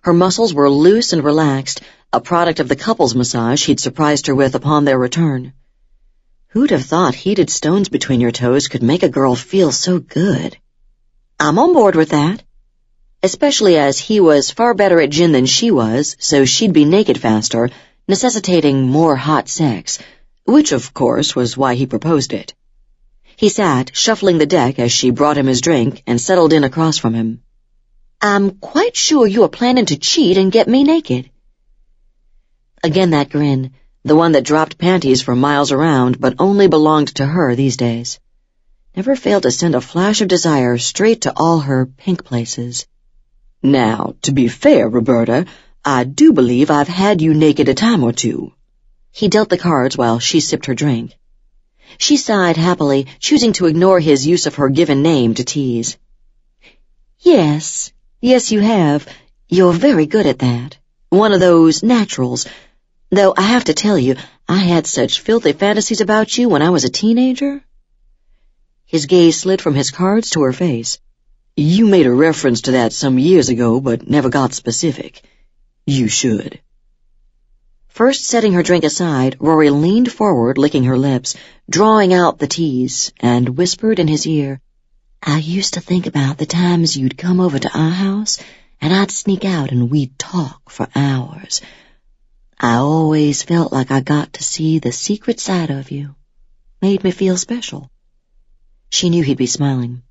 Her muscles were loose and relaxed, a product of the couples massage he'd surprised her with upon their return. Who'd have thought heated stones between your toes could make a girl feel so good? I'm on board with that. Especially as he was far better at gin than she was, so she'd be naked faster, necessitating more hot sex, which, of course, was why he proposed it. He sat, shuffling the deck as she brought him his drink, and settled in across from him. I'm quite sure you are planning to cheat and get me naked. Again that grin, the one that dropped panties for miles around, but only belonged to her these days. Never failed to send a flash of desire straight to all her pink places. Now, to be fair, Roberta, I do believe I've had you naked a time or two. He dealt the cards while she sipped her drink. She sighed happily, choosing to ignore his use of her given name to tease. Yes, you have. You're very good at that. One of those naturals. Though I have to tell you, I had such filthy fantasies about you when I was a teenager. His gaze slid from his cards to her face. You made a reference to that some years ago, but never got specific. You should. First setting her drink aside, Rory leaned forward, licking her lips, drawing out the tease, and whispered in his ear, I used to think about the times you'd come over to our house, and I'd sneak out and we'd talk for hours. I always felt like I got to see the secret side of you. Made me feel special. She knew he'd be smiling.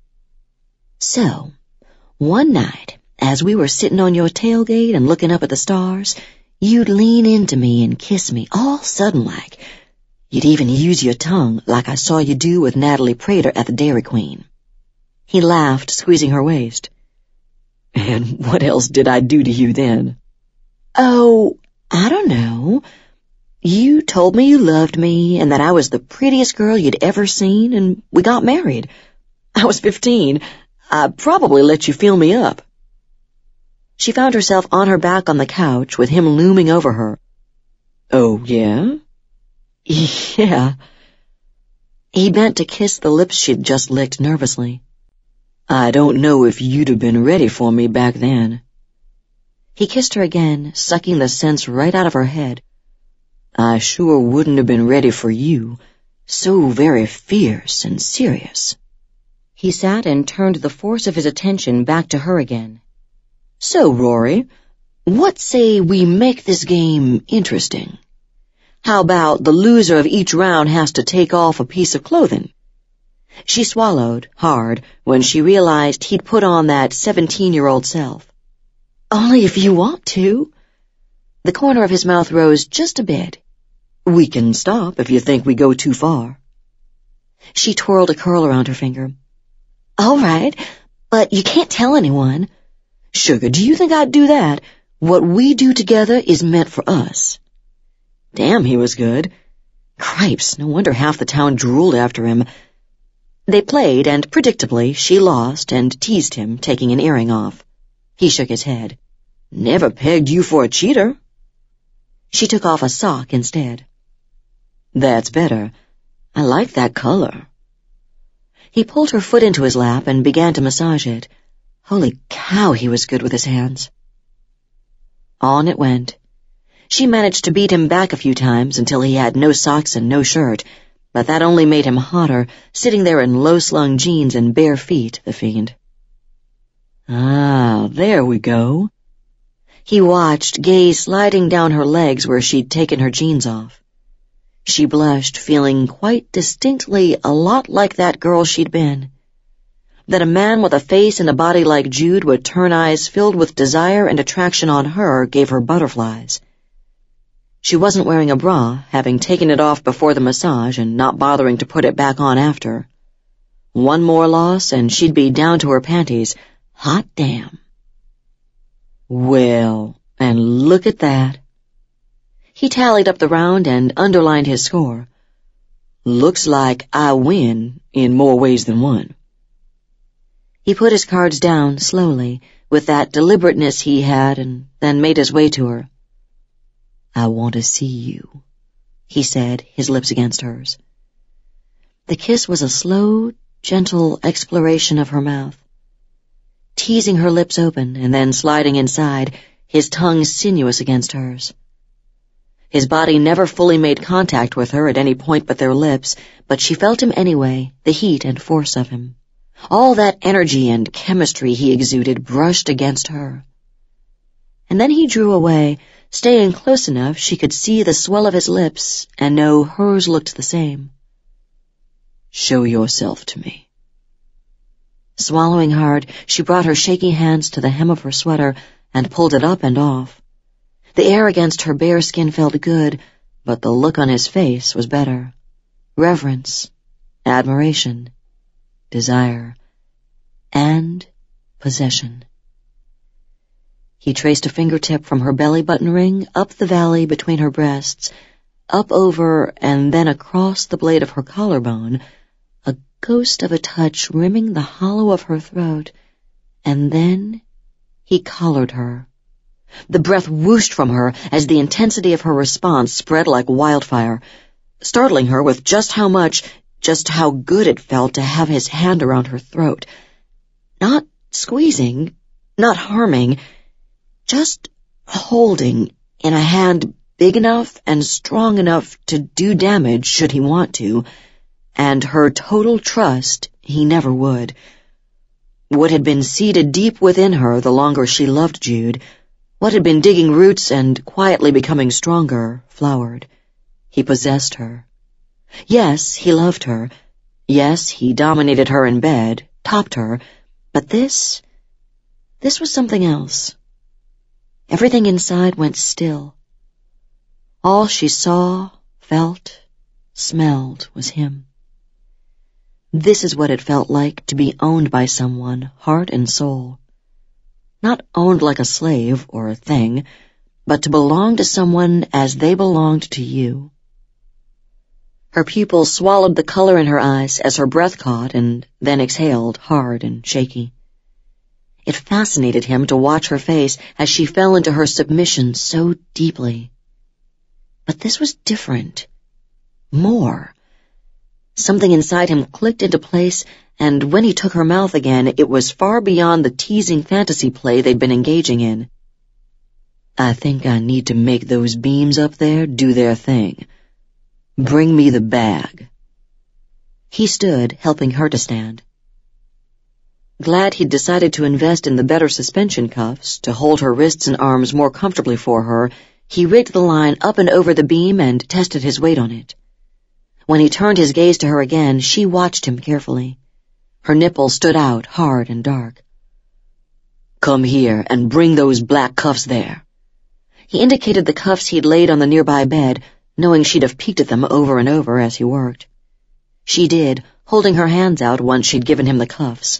So, one night, as we were sitting on your tailgate and looking up at the stars, you'd lean into me and kiss me, all sudden-like. You'd even use your tongue, like I saw you do with Natalie Prater at the Dairy Queen. He laughed, squeezing her waist. And what else did I do to you then? Oh, I don't know. You told me you loved me and that I was the prettiest girl you'd ever seen, and we got married. I was 15. I probably let you feel me up. She found herself on her back on the couch with him looming over her. Oh, yeah? Yeah. He bent to kiss the lips she'd just licked nervously. I don't know if you'd have been ready for me back then. He kissed her again, sucking the sense right out of her head. I sure wouldn't have been ready for you. So very fierce and serious. He sat and turned the force of his attention back to her again. So, Rory, what say we make this game interesting? How about the loser of each round has to take off a piece of clothing? She swallowed, hard, when she realized he'd put on that 17-year-old self. Only if you want to. The corner of his mouth rose just a bit. We can stop if you think we go too far. She twirled a curl around her finger. All right, but you can't tell anyone. Sugar, do you think I'd do that? What we do together is meant for us. Damn, he was good. Cripes, no wonder half the town drooled after him. They played, and predictably she lost and teased him, taking an earring off. He shook his head. Never pegged you for a cheater. She took off a sock instead. That's better. I like that color. He pulled her foot into his lap and began to massage it. Holy cow, he was good with his hands. On it went. She managed to beat him back a few times until he had no socks and no shirt, but that only made him hotter, sitting there in low-slung jeans and bare feet, the fiend. Ah, there we go. He watched, gaze sliding down her legs where she'd taken her jeans off. She blushed, feeling quite distinctly a lot like that girl she'd been. That a man with a face and a body like Jude would turn eyes filled with desire and attraction on her gave her butterflies. She wasn't wearing a bra, having taken it off before the massage and not bothering to put it back on after. One more loss and she'd be down to her panties. Hot damn. Well, and look at that. He tallied up the round and underlined his score. Looks like I win in more ways than one. He put his cards down slowly, with that deliberateness he had, and then made his way to her. I want to see you, he said, his lips against hers. The kiss was a slow, gentle exploration of her mouth. Teasing her lips open and then sliding inside, his tongue sinuous against hers. His body never fully made contact with her at any point but their lips, but she felt him anyway, the heat and force of him. All that energy and chemistry he exuded brushed against her. And then he drew away, staying close enough she could see the swell of his lips and know hers looked the same. "Show yourself to me." Swallowing hard, she brought her shaky hands to the hem of her sweater and pulled it up and off. The air against her bare skin felt good, but the look on his face was better. Reverence, admiration, desire, and possession. He traced a fingertip from her belly button ring up the valley between her breasts, up over and then across the blade of her collarbone, a ghost of a touch rimming the hollow of her throat, and then he collared her. The breath whooshed from her as the intensity of her response spread like wildfire, startling her with just how good it felt to have his hand around her throat. Not squeezing, not harming, just holding in a hand big enough and strong enough to do damage should he want to, and her total trust he never would. What had been seated deep within her the longer she loved Jude, what had been digging roots and quietly becoming stronger, flowered. He possessed her. Yes, he loved her. Yes, he dominated her in bed, topped her, but this was something else. Everything inside went still. All she saw, felt, smelled was him. This is what it felt like to be owned by someone, heart and soul. Not owned like a slave or a thing, but to belong to someone as they belonged to you. Her pupils swallowed the color in her eyes as her breath caught and then exhaled, hard and shaky. It fascinated him to watch her face as she fell into her submission so deeply. But this was different. More. Something inside him clicked into place, and when he took her mouth again, it was far beyond the teasing fantasy play they'd been engaging in. "I think I need to make those beams up there do their thing. Bring me the bag." He stood, helping her to stand. Glad he'd decided to invest in the better suspension cuffs to hold her wrists and arms more comfortably for her, he rigged the line up and over the beam and tested his weight on it. When he turned his gaze to her again, she watched him carefully. Her nipples stood out, hard and dark. "Come here and bring those black cuffs there." He indicated the cuffs he'd laid on the nearby bed, knowing she'd have peeked at them over and over as he worked. She did, holding her hands out once she'd given him the cuffs.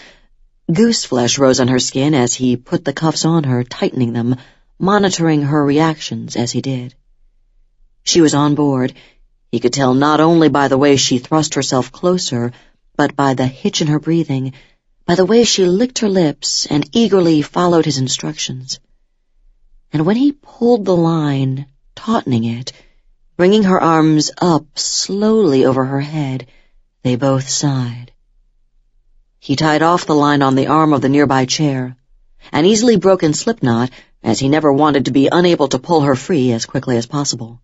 Goose flesh rose on her skin as he put the cuffs on her, tightening them, monitoring her reactions as he did. She was on board. He could tell not only by the way she thrust herself closer, but by the hitch in her breathing, by the way she licked her lips and eagerly followed his instructions. And when he pulled the line, tautening it, bringing her arms up slowly over her head, they both sighed. He tied off the line on the arm of the nearby chair, an easily broken slipknot, as he never wanted to be unable to pull her free as quickly as possible.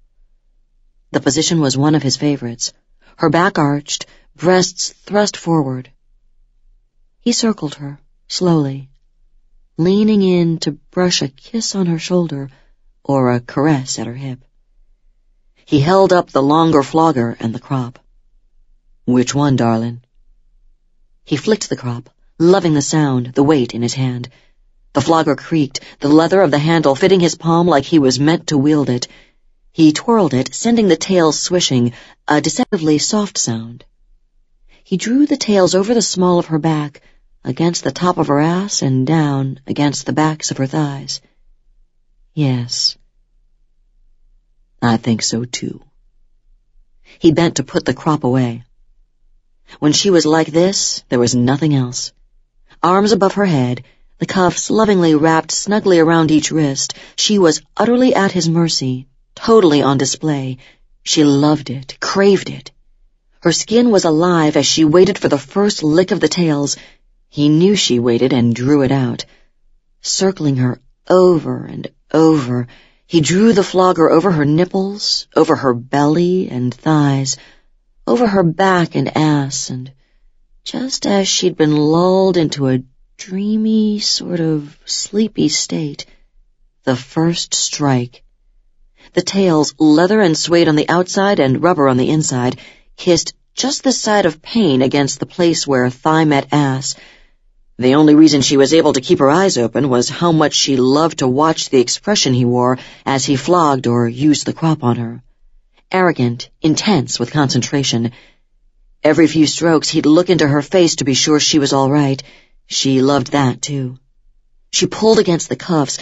The position was one of his favorites, her back arched, breasts thrust forward. He circled her, slowly, leaning in to brush a kiss on her shoulder or a caress at her hip. He held up the longer flogger and the crop. "Which one, darling?" He flicked the crop, loving the sound, the weight in his hand. The flogger creaked, the leather of the handle fitting his palm like he was meant to wield it. He twirled it, sending the tails swishing, a deceptively soft sound. He drew the tails over the small of her back, against the top of her ass and down against the backs of her thighs. "Yes, I think so too." He bent to put the crop away. When she was like this, there was nothing else. Arms above her head, the cuffs lovingly wrapped snugly around each wrist, she was utterly at his mercy, totally on display. She loved it, craved it. Her skin was alive as she waited for the first lick of the tails. He knew she waited and drew it out, circling her over and over. He drew the flogger over her nipples, over her belly and thighs, over her back and ass, and just as she'd been lulled into a dreamy, sort of sleepy state, the first strike. The tails, leather and suede on the outside and rubber on the inside, kissed just the side of pain against the place where thigh met ass. The only reason she was able to keep her eyes open was how much she loved to watch the expression he wore as he flogged or used the crop on her. Arrogant, intense with concentration. Every few strokes he'd look into her face to be sure she was all right. She loved that, too. She pulled against the cuffs,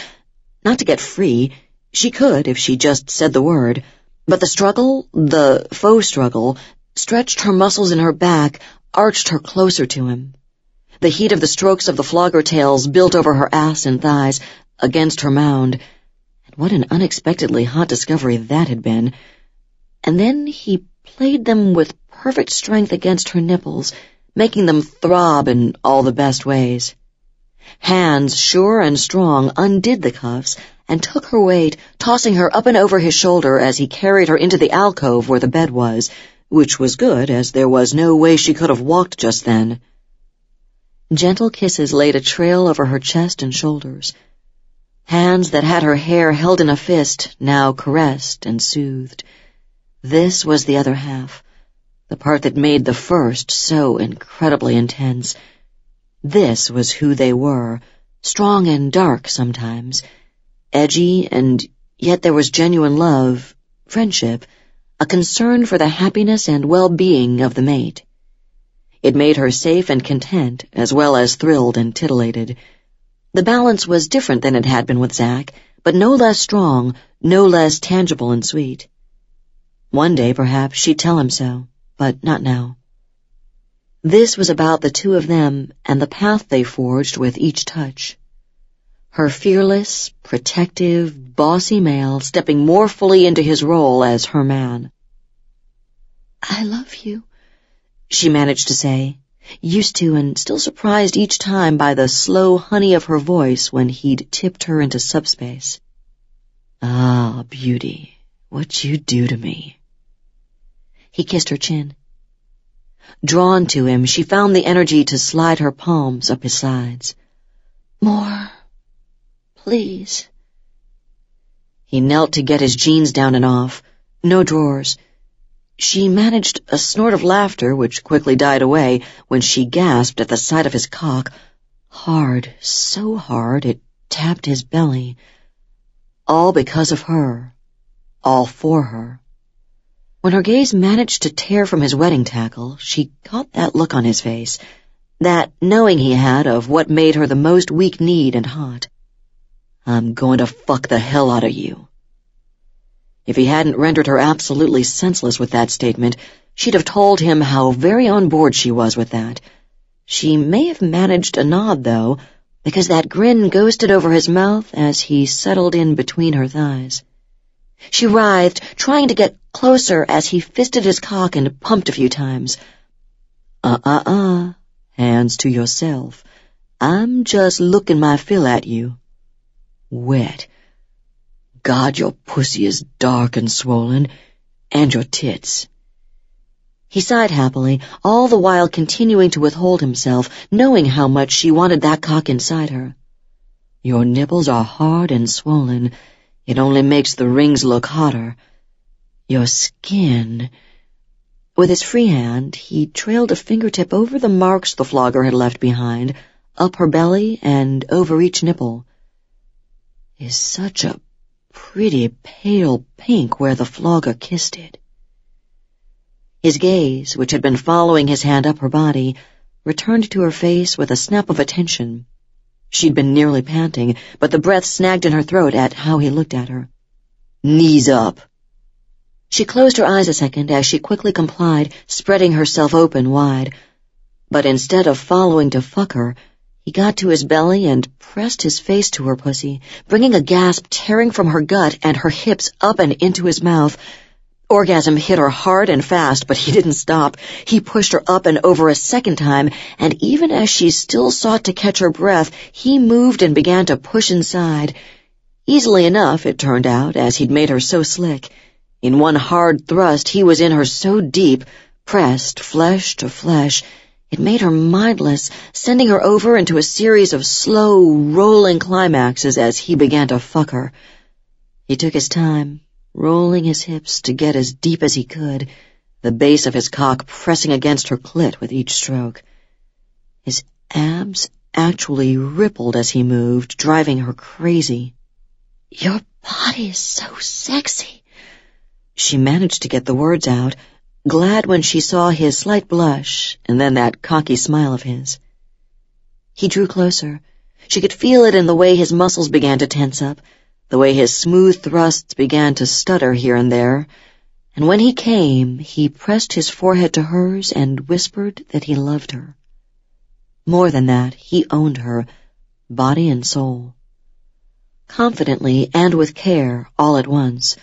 not to get free. She could if she just said the word. But the struggle, the faux struggle, stretched her muscles in her back, arched her closer to him. The heat of the strokes of the flogger tails built over her ass and thighs, against her mound. And what an unexpectedly hot discovery that had been. And then he played them with perfect strength against her nipples, making them throb in all the best ways. Hands, sure and strong, undid the cuffs and took her weight, tossing her up and over his shoulder as he carried her into the alcove where the bed was, which was good, as there was no way she could have walked just then. Gentle kisses laid a trail over her chest and shoulders. Hands that had her hair held in a fist now caressed and soothed. This was the other half, the part that made the first so incredibly intense. This was who they were, strong and dark sometimes, edgy, and yet there was genuine love, friendship, a concern for the happiness and well-being of the mate. It made her safe and content, as well as thrilled and titillated. The balance was different than it had been with Zach, but no less strong, no less tangible and sweet. One day, perhaps, she'd tell him so, but not now. This was about the two of them and the path they forged with each touch. Her fearless, protective, bossy male stepping more fully into his role as her man. "I love you," she managed to say, used to and still surprised each time by the slow honey of her voice when he'd tipped her into subspace. "Ah, beauty, what you do to me." He kissed her chin. Drawn to him, she found the energy to slide her palms up his sides. "More, please." He knelt to get his jeans down and off. No drawers. She managed a snort of laughter, which quickly died away when she gasped at the sight of his cock. Hard, so hard, it tapped his belly. All because of her. All for her. When her gaze managed to tear from his wedding tackle, she caught that look on his face, that knowing he had of what made her the most weak-kneed and hot. "I'm going to fuck the hell out of you." If he hadn't rendered her absolutely senseless with that statement, she'd have told him how very on board she was with that. She may have managed a nod, though, because that grin ghosted over his mouth as he settled in between her thighs. She writhed, trying to get closer as he fisted his cock and pumped a few times. Hands to yourself. I'm just looking my fill at you." Wet. "God, your pussy is dark and swollen, and your tits." He sighed happily, all the while continuing to withhold himself, knowing how much she wanted that cock inside her. "Your nipples are hard and swollen. It only makes the rings look hotter. Your skin—" With his free hand, he trailed a fingertip over the marks the flogger had left behind, up her belly and over each nipple. "Is such a pretty pale pink where the flogger kissed it." His gaze, which had been following his hand up her body, returned to her face with a snap of attention. She'd been nearly panting, but the breath snagged in her throat at how he looked at her. "Knees up." She closed her eyes a second as she quickly complied, spreading herself open wide. But instead of following to fuck her, he got to his belly and pressed his face to her pussy, bringing a gasp tearing from her gut and her hips up and into his mouth. Orgasm hit her hard and fast, but he didn't stop. He pushed her up and over a second time, and even as she still sought to catch her breath, he moved and began to push inside. Easily enough, it turned out, as he'd made her so slick. In one hard thrust, he was in her so deep, pressed flesh to flesh, it made her mindless, sending her over into a series of slow, rolling climaxes as he began to fuck her. He took his time, rolling his hips to get as deep as he could, the base of his cock pressing against her clit with each stroke. His abs actually rippled as he moved, driving her crazy. "Your body is so sexy." She managed to get the words out, glad when she saw his slight blush and then that cocky smile of his. He drew closer. She could feel it in the way his muscles began to tense up, the way his smooth thrusts began to stutter here and there, and when he came, he pressed his forehead to hers and whispered that he loved her. More than that, he owned her, body and soul. Confidently and with care, all at once,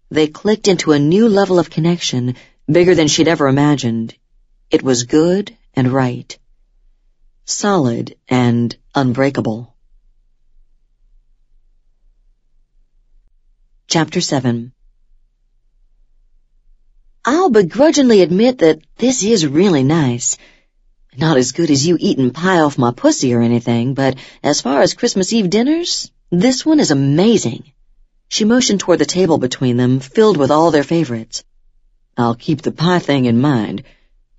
they clicked into a new level of connection, bigger than she'd ever imagined. It was good and right. Solid and unbreakable. Chapter 7. I'll begrudgingly admit that this is really nice. Not as good as you eating pie off my pussy or anything, but as far as Christmas Eve dinners, this one is amazing. She motioned toward the table between them, filled with all their favorites. I'll keep the pie thing in mind.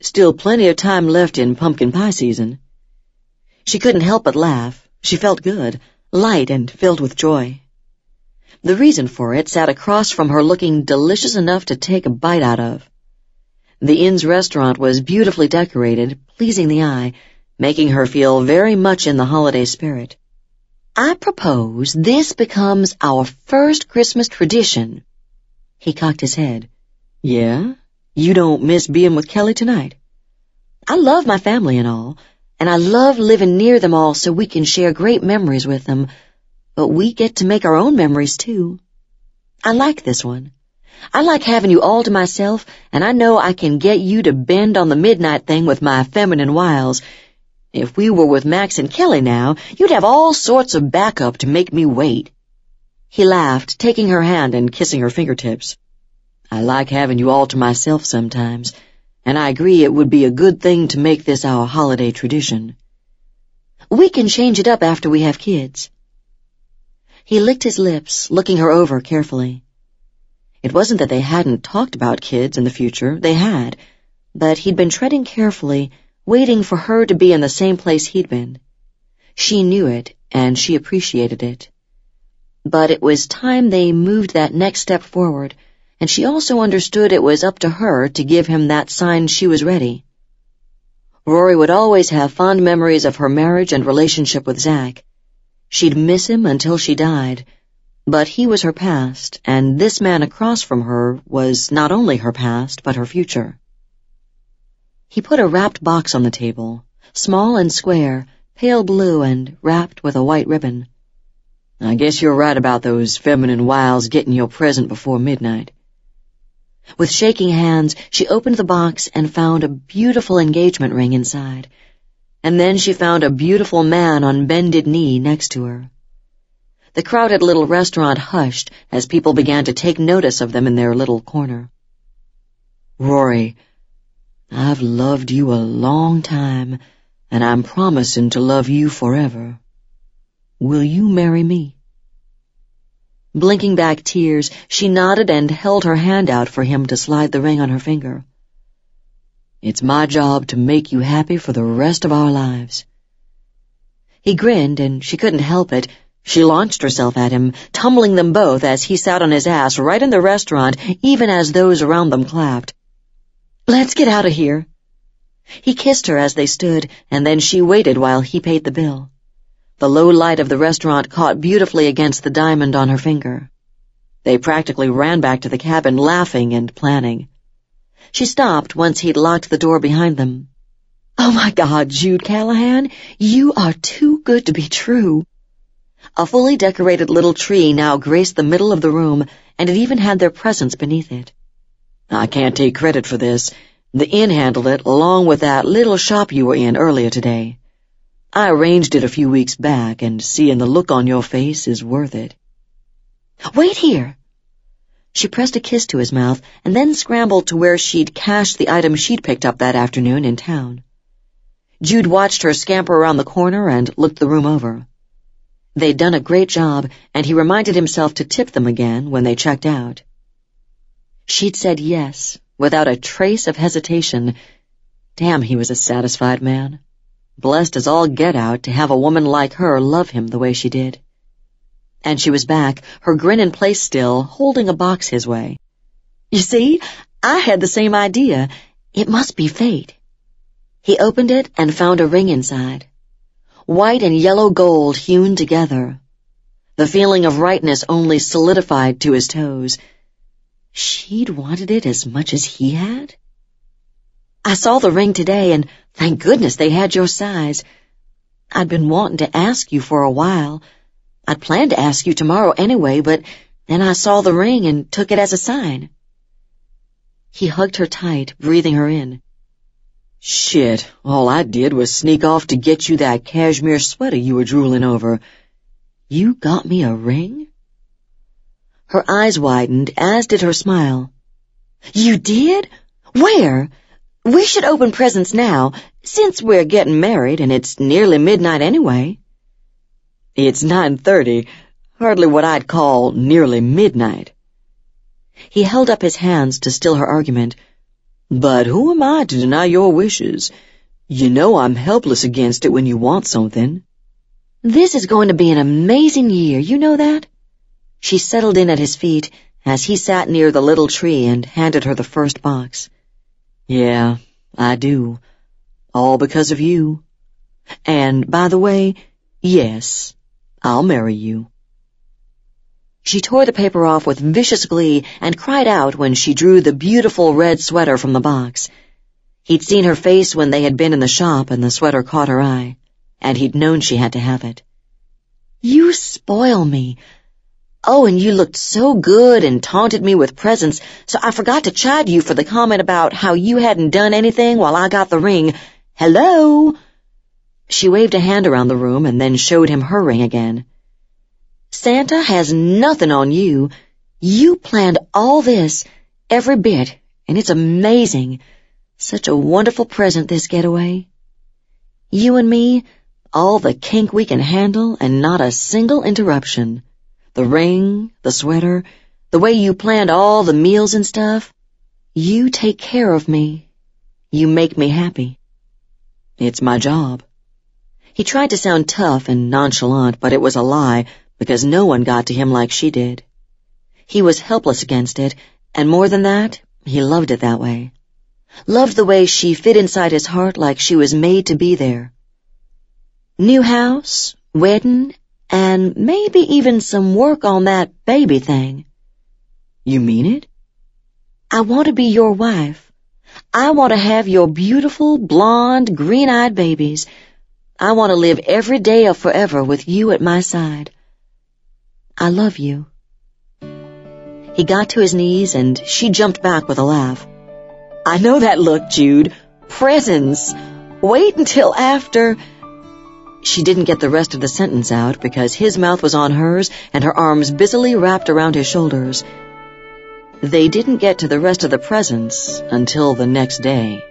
Still plenty of time left in pumpkin pie season. She couldn't help but laugh. She felt good, light and filled with joy. The reason for it sat across from her, looking delicious enough to take a bite out of. The inn's restaurant was beautifully decorated, pleasing the eye, making her feel very much in the holiday spirit. I propose this becomes our first Christmas tradition. He cocked his head. Yeah? You don't miss being with Kelly tonight? I love my family and all, and I love living near them all so we can share great memories with them, but we get to make our own memories too. I like this one. I like having you all to myself, and I know I can get you to bend on the midnight thing with my feminine wiles. If we were with Max and Kelly now, you'd have all sorts of backup to make me wait. He laughed, taking her hand and kissing her fingertips. I like having you all to myself sometimes, and I agree it would be a good thing to make this our holiday tradition. We can change it up after we have kids. He licked his lips, looking her over carefully. It wasn't that they hadn't talked about kids in the future, they had, but he'd been treading carefully, waiting for her to be in the same place he'd been. She knew it, and she appreciated it. But it was time they moved that next step forward, and she also understood it was up to her to give him that sign she was ready. Rory would always have fond memories of her marriage and relationship with Zach. She'd miss him until she died, but he was her past, and this man across from her was not only her past, but her future. He put a wrapped box on the table, small and square, pale blue and wrapped with a white ribbon. I guess you're right about those feminine wiles getting your present before midnight. With shaking hands, she opened the box and found a beautiful engagement ring inside, and then she found a beautiful man on bended knee next to her. The crowded little restaurant hushed as people began to take notice of them in their little corner. Rory, I've loved you a long time, and I'm promising to love you forever. Will you marry me? Blinking back tears, she nodded and held her hand out for him to slide the ring on her finger. It's my job to make you happy for the rest of our lives. He grinned, and she couldn't help it. She launched herself at him, tumbling them both as he sat on his ass right in the restaurant, even as those around them clapped. Let's get out of here. He kissed her as they stood, and then she waited while he paid the bill. The low light of the restaurant caught beautifully against the diamond on her finger. They practically ran back to the cabin, laughing and planning. She stopped once he'd locked the door behind them. Oh my God, Jude Callahan, you are too good to be true. A fully decorated little tree now graced the middle of the room, and it even had their presents beneath it. I can't take credit for this. The inn handled it, along with that little shop you were in earlier today. I arranged it a few weeks back, and seeing the look on your face is worth it. Wait here." She pressed a kiss to his mouth and then scrambled to where she'd cached the item she'd picked up that afternoon in town. Jude watched her scamper around the corner and looked the room over. They'd done a great job, and he reminded himself to tip them again when they checked out. She'd said yes, without a trace of hesitation. Damn, he was a satisfied man. Blessed as all get out to have a woman like her love him the way she did. And she was back, her grin in place still, holding a box his way. "You see, I had the same idea. It must be fate." He opened it and found a ring inside. White and yellow gold hewn together. The feeling of rightness only solidified to his toes. She'd wanted it as much as he had? "I saw the ring today, and thank goodness they had your size. I'd been wanting to ask you for a while. I'd planned to ask you tomorrow anyway, but then I saw the ring and took it as a sign." He hugged her tight, breathing her in. "Shit, all I did was sneak off to get you that cashmere sweater you were drooling over. You got me a ring?" Her eyes widened, as did her smile. "You did? Where? We should open presents now, since we're getting married and it's nearly midnight anyway." "It's 9:30, hardly what I'd call nearly midnight." He held up his hands to still her argument. "But who am I to deny your wishes? You know I'm helpless against it when you want something." "This is going to be an amazing year, you know that?" She settled in at his feet as he sat near the little tree and handed her the first box. "Yeah, I do. All because of you. And, by the way, yes, I'll marry you." She tore the paper off with vicious glee and cried out when she drew the beautiful red sweater from the box. He'd seen her face when they had been in the shop and the sweater caught her eye, and he'd known she had to have it. "You spoil me. Oh, and you looked so good and taunted me with presents, so I forgot to chide you for the comment about how you hadn't done anything while I got the ring. Hello?" She waved a hand around the room and then showed him her ring again. "Santa has nothing on you. You planned all this, every bit, and it's amazing. Such a wonderful present, this getaway. You and me, all the kink we can handle and not a single interruption. The ring, the sweater, the way you planned all the meals and stuff. You take care of me. You make me happy. It's my job." He tried to sound tough and nonchalant, but it was a lie, because no one got to him like she did. He was helpless against it, and more than that, he loved it that way. Loved the way she fit inside his heart like she was made to be there. New house, wedding, and maybe even some work on that baby thing. "You mean it?" "I want to be your wife. I want to have your beautiful, blonde, green-eyed babies. I want to live every day of forever with you at my side. I love you." He got to his knees, and she jumped back with a laugh. "I know that look, Jude. Presents. Wait until after—" She didn't get the rest of the sentence out because his mouth was on hers and her arms busily wrapped around his shoulders. They didn't get to the rest of the presents until the next day.